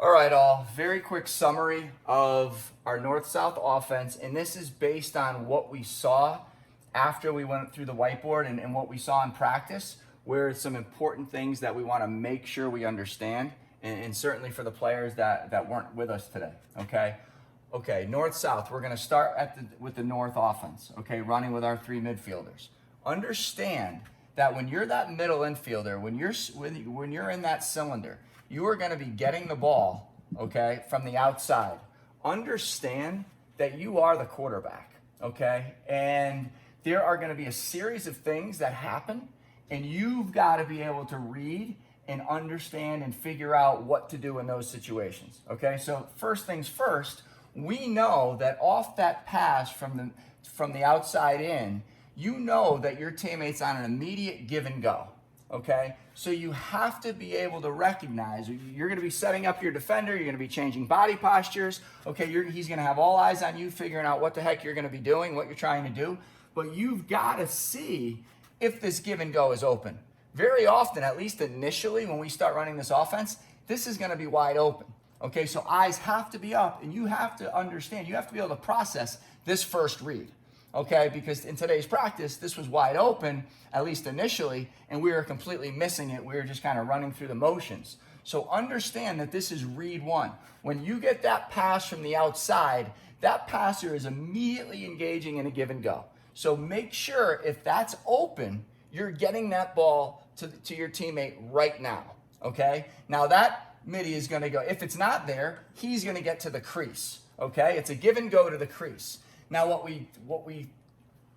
All right, all. Very quick summary of our north-south offense, and this is based on what we saw after we went through the whiteboard and what we saw in practice, where some important things that we want to make sure we understand, and certainly for the players that weren't with us today, okay? Okay, north-south, we're going to start with the north offense, okay, running with our three midfielders. Understand that when you're that middle infielder, when you're in that cylinder, you are going to be getting the ball, okay, from the outside. Understand that you are the quarterback, okay? And there are going to be a series of things that happen, and you've got to be able to read and understand and figure out what to do in those situations, okay? So first things first, we know that off that pass from the outside in, you know that your teammate's on an immediate give and go. Okay, so you have to be able to recognize you're going to be setting up your defender, you're going to be changing body postures. Okay, he's going to have all eyes on you, figuring out what the heck you're going to be doing, what you're trying to do. But you've got to see if this give and go is open. Very often, at least initially, when we start running this offense, this is going to be wide open. Okay, so eyes have to be up, and you have to understand, you have to be able to process this first read. Okay, because in today's practice, this was wide open, at least initially, and we were completely missing it. We were just kind of running through the motions. So understand that this is read one. When you get that pass from the outside, that passer is immediately engaging in a give and go. So make sure if that's open, you're getting that ball to your teammate right now, okay? Now that midi is gonna go, if it's not there, he's gonna get to the crease, okay? It's a give and go to the crease. Now, what we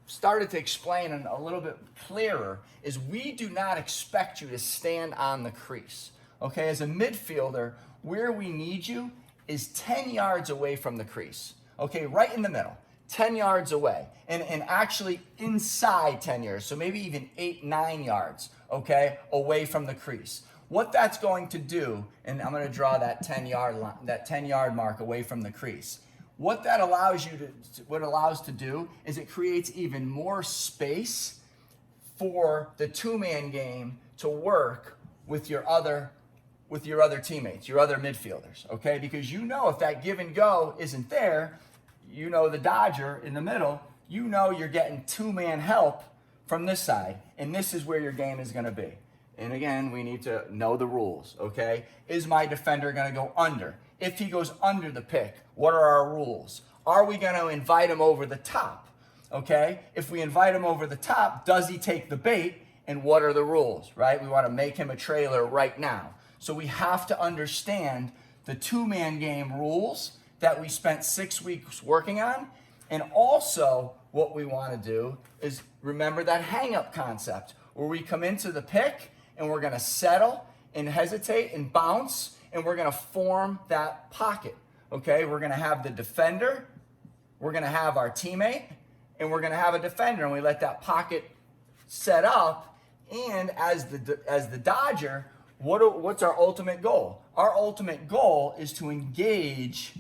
started to explain and a little bit clearer is we do not expect you to stand on the crease. Okay, as a midfielder, where we need you is 10 yards away from the crease. Okay, right in the middle, 10 yards away, and actually inside 10 yards, so maybe even 8, 9 yards, okay, away from the crease. What that's going to do, and I'm going to draw that 10-yard mark away from the crease. What that allows to do is it creates even more space for the two-man game to work with your other teammates, your other midfielders, okay? Because you know if that give and go isn't there, you know the Dodger in the middle, you know you're getting two-man help from this side, and this is where your game is going to be. And again, we need to know the rules, okay? Is my defender going to go under? If he goes under the pick, what are our rules? Are we going to invite him over the top? Okay? If we invite him over the top, does he take the bait? And what are the rules, right? We want to make him a trailer right now. So we have to understand the two-man game rules that we spent 6 weeks working on. And also what we want to do is remember that hang-up concept where we come into the pick and we're going to settle and hesitate and bounce, and we're going to form that pocket, okay? We're going to have the defender, we're going to have our teammate, and we're going to have a defender, and we let that pocket set up. And as the Dodger, what's our ultimate goal? Our ultimate goal is to engage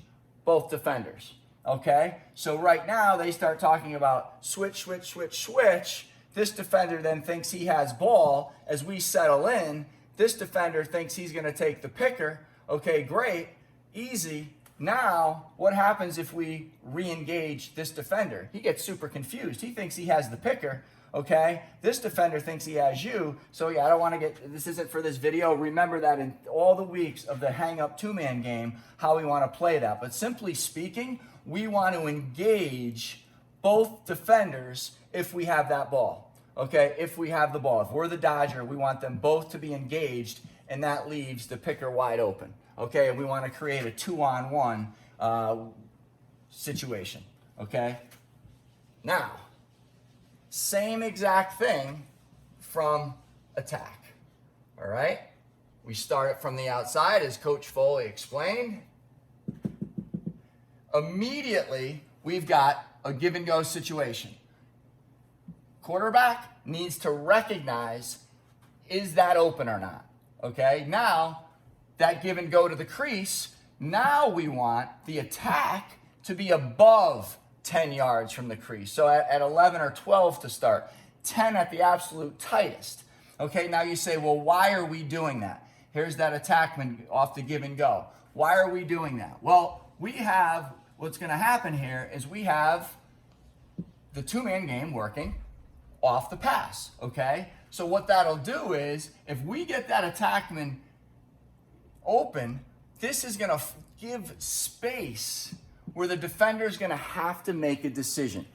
both defenders, okay? So right now, they start talking about switch, switch, switch, switch. This defender then thinks he has ball as we settle in. This defender thinks he's going to take the picker. Okay, great, easy. Now, what happens if we re-engage this defender? He gets super confused. He thinks he has the picker, okay? This defender thinks he has you. So yeah, I don't want to this isn't for this video. Remember that in all the weeks of the hang-up two-man game, how we want to play that. But simply speaking, we want to engage both defenders if we have that ball. Okay, if we have the ball. If we're the Dodger, we want them both to be engaged, and that leaves the picker wide open. Okay, and we want to create a 2-on-1 situation. Okay, now, same exact thing from attack. All right, we start it from the outside, as Coach Foley explained. Immediately, we've got a give and go situation. Quarterback needs to recognize, is that open or not? Okay, now that give and go to the crease, now we want the attack to be above 10 yards from the crease. So at 11 or 12 to start, 10 at the absolute tightest. Okay, now you say, well, why are we doing that? Here's that attackman off the give and go. Why are we doing that? Well, what's going to happen here is we have the two-man game working off the pass, okay? So what that'll do is, if we get that attackman open, this is going to give space where the defender is going to have to make a decision.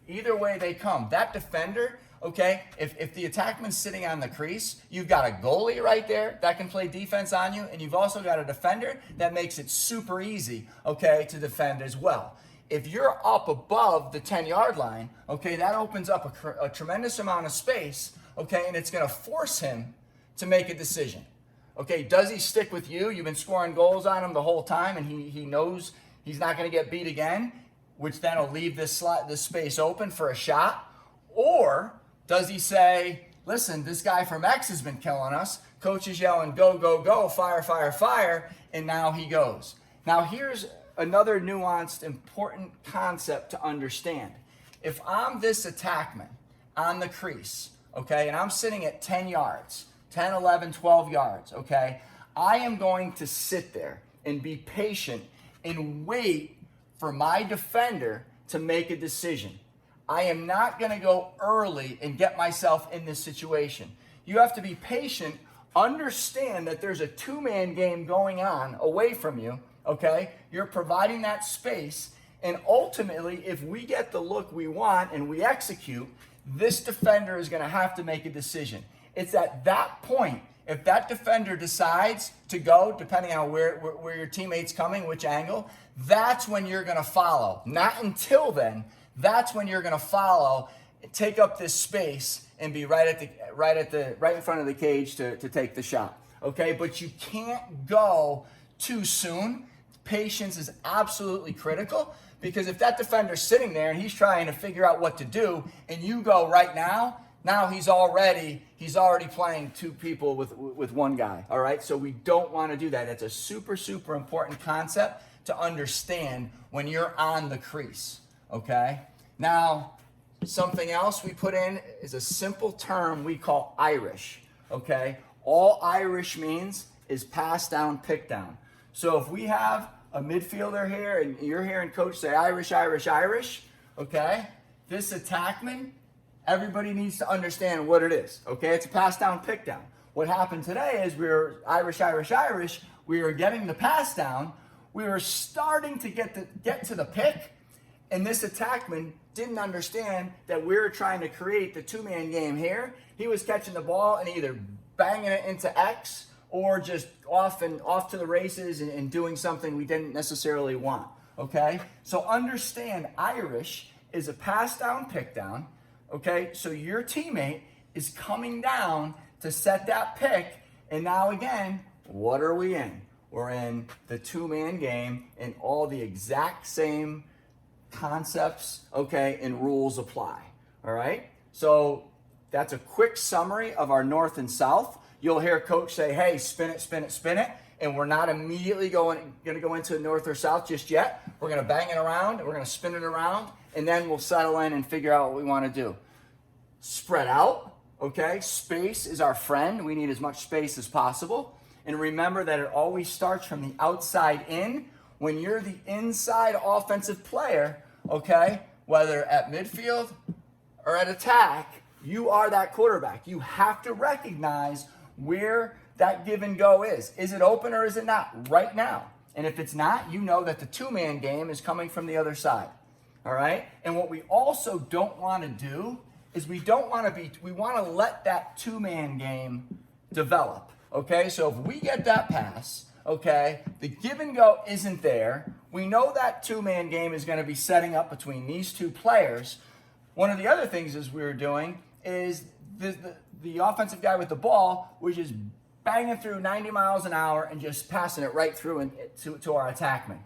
Either way they come, that defender, okay, if the attackman's sitting on the crease, you've got a goalie right there that can play defense on you, and you've also got a defender that makes it super easy, okay, to defend as well. If you're up above the 10-yard line, okay, that opens up a tremendous amount of space, okay, and it's going to force him to make a decision. Okay, does he stick with you? You've been scoring goals on him the whole time, and he knows he's not going to get beat again, which then will leave this space open for a shot. Or does he say, listen, this guy from X has been killing us. Coach is yelling, go, go, go, fire, fire, fire, and now he goes. Now here's another nuanced, important concept to understand. If I'm this attackman on the crease, okay, and I'm sitting at 10 yards, 10, 11, 12 yards, okay, I am going to sit there and be patient and wait for my defender to make a decision. I am not going to go early and get myself in this situation. You have to be patient, understand that there's a two-man game going on away from you, okay? You're providing that space, and ultimately, if we get the look we want and we execute, this defender is going to have to make a decision. It's at that point, if that defender decides to go, depending on where your teammate's coming, which angle, that's when you're going to follow. Not until then. That's when you're going to follow, take up this space, and be right in front of the cage to take the shot. Okay, but you can't go too soon. Patience is absolutely critical, because if that defender's sitting there and he's trying to figure out what to do, and you go right now he's already playing two people with one guy. All right, so we don't want to do that. It's a super, super important concept to understand when you're on the crease. Okay. Now, something else we put in is a simple term we call Irish. Okay. All Irish means is pass down, pick down. So if we have a midfielder here and you're hearing coach say Irish, Irish, Irish, okay, this attackman, everybody needs to understand what it is. Okay, it's a pass down, pick down. What happened today is we were Irish, Irish, Irish. We were getting the pass down. We were starting to get to the pick, and this attackman didn't understand that we were trying to create the two-man game here. He was catching the ball and either banging it into X or just off to the races and doing something we didn't necessarily want. Okay, so understand Irish is a pass down, pick down. Okay, so your teammate is coming down to set that pick, and now again, what are we in? We're in the two-man game, and all the exact same concepts, okay, and rules apply. All right, so that's a quick summary of our north and south. You'll hear coach say, hey, spin it, spin it, spin it, and we're not immediately going to go into north or south just yet. We're going to bang it around, we're going to spin it around, and then we'll settle in and figure out what we want to do. Spread out, okay? Space is our friend. We need as much space as possible. And remember that it always starts from the outside in. When you're the inside offensive player, okay, whether at midfield or at attack, you are that quarterback. You have to recognize where that give and go is. Is it open or is it not right now? And if it's not, you know that the two-man game is coming from the other side. All right? And what we also don't want to do is we want to let that two-man game develop. Okay? So if we get that pass, okay, the give and go isn't there. We know that two-man game is going to be setting up between these two players. One of the other things is we were doing is the offensive guy with the ball was just banging through 90 miles an hour and just passing it right through to our attackman.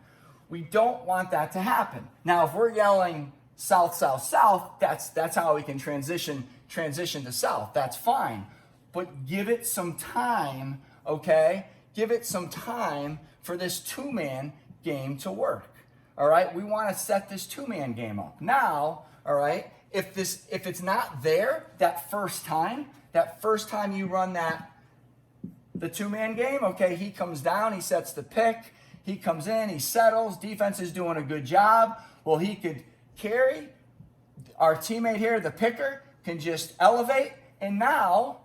We don't want that to happen. Now, if we're yelling south, south, south, that's how we can transition to south. That's fine. But give it some time, okay? Give it some time for this two-man game to work. All right? We want to set this two-man game up. Now, all right, if it's not there that first time you run the two-man game, okay, he comes down, he sets the pick, He comes in, he settles, defense is doing a good job. Well, he could carry. Our teammate here, the picker, can just elevate, and now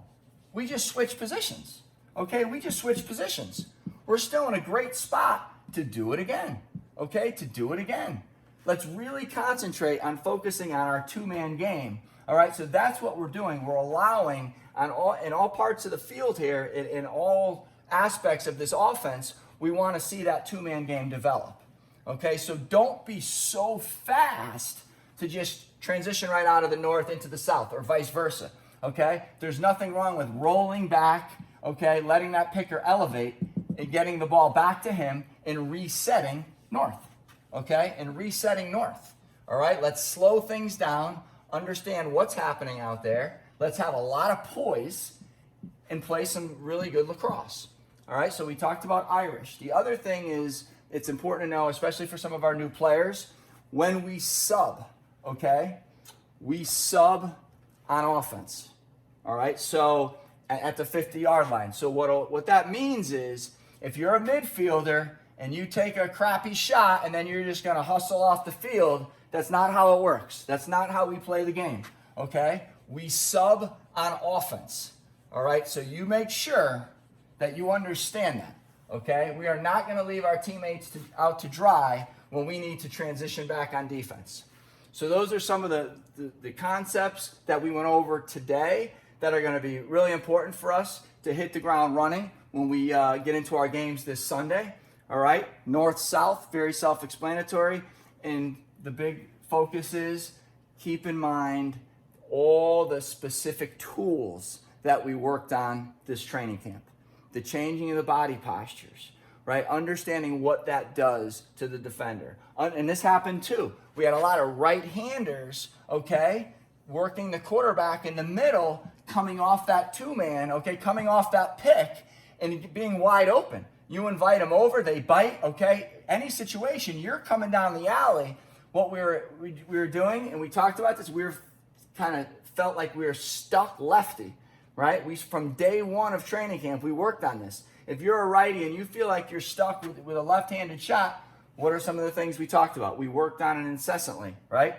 we just switch positions. Okay, we just switch positions. We're still in a great spot to do it again. Okay, to do it again. Let's really concentrate on focusing on our two-man game. All right, so that's what we're doing. We're allowing in all parts of the field here, in all aspects of this offense, we want to see that two-man game develop. Okay, so don't be so fast to just transition right out of the north into the south or vice versa. Okay, there's nothing wrong with rolling back, okay, letting that picker elevate and getting the ball back to him and resetting north. Okay, and resetting north. All right, let's slow things down, understand what's happening out there. Let's have a lot of poise and play some really good lacrosse. All right, so we talked about Irish. The other thing is, it's important to know, especially for some of our new players, when we sub, okay, we sub on offense. All right, so at the 50-yard line. So what that means is, if you're a midfielder and you take a crappy shot and then you're just going to hustle off the field, that's not how it works. That's not how we play the game, okay? We sub on offense, all right? So you make sure that you understand that, okay? We are not going to leave our teammates out to dry when we need to transition back on defense. So those are some of the concepts that we went over today that are going to be really important for us to hit the ground running when we get into our games this Sunday. All right, north-south, very self-explanatory. And the big focus is keep in mind all the specific tools that we worked on this training camp. The changing of the body postures, right? Understanding what that does to the defender. And this happened too. We had a lot of right-handers, okay, working the quarterback in the middle, coming off that two-man, okay, coming off that pick and being wide open. You invite them over, they bite, okay? Any situation, you're coming down the alley. What we were doing, and we talked about this, we were kind of felt like we were stuck lefty, right? From day one of training camp, we worked on this. If you're a righty and you feel like you're stuck with a left-handed shot, what are some of the things we talked about? We worked on it incessantly, right?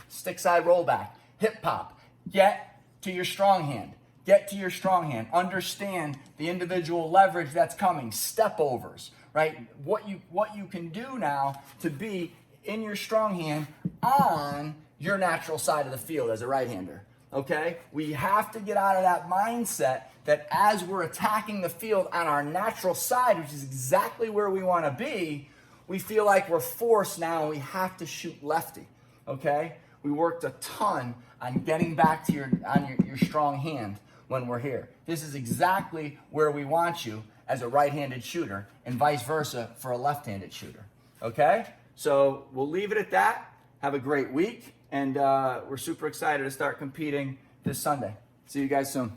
Stick side rollback, hip pop, get to your strong hand. Get to your strong hand. Understand the individual leverage that's coming. Step overs, right? What you can do now to be in your strong hand on your natural side of the field as a right-hander, okay? We have to get out of that mindset that as we're attacking the field on our natural side, which is exactly where we want to be, we feel like we're forced now and we have to shoot lefty, okay? We worked a ton on getting back to your strong hand when we're here. This is exactly where we want you as a right-handed shooter and vice versa for a left-handed shooter, okay? So we'll leave it at that. Have a great week, and we're super excited to start competing this Sunday. See you guys soon.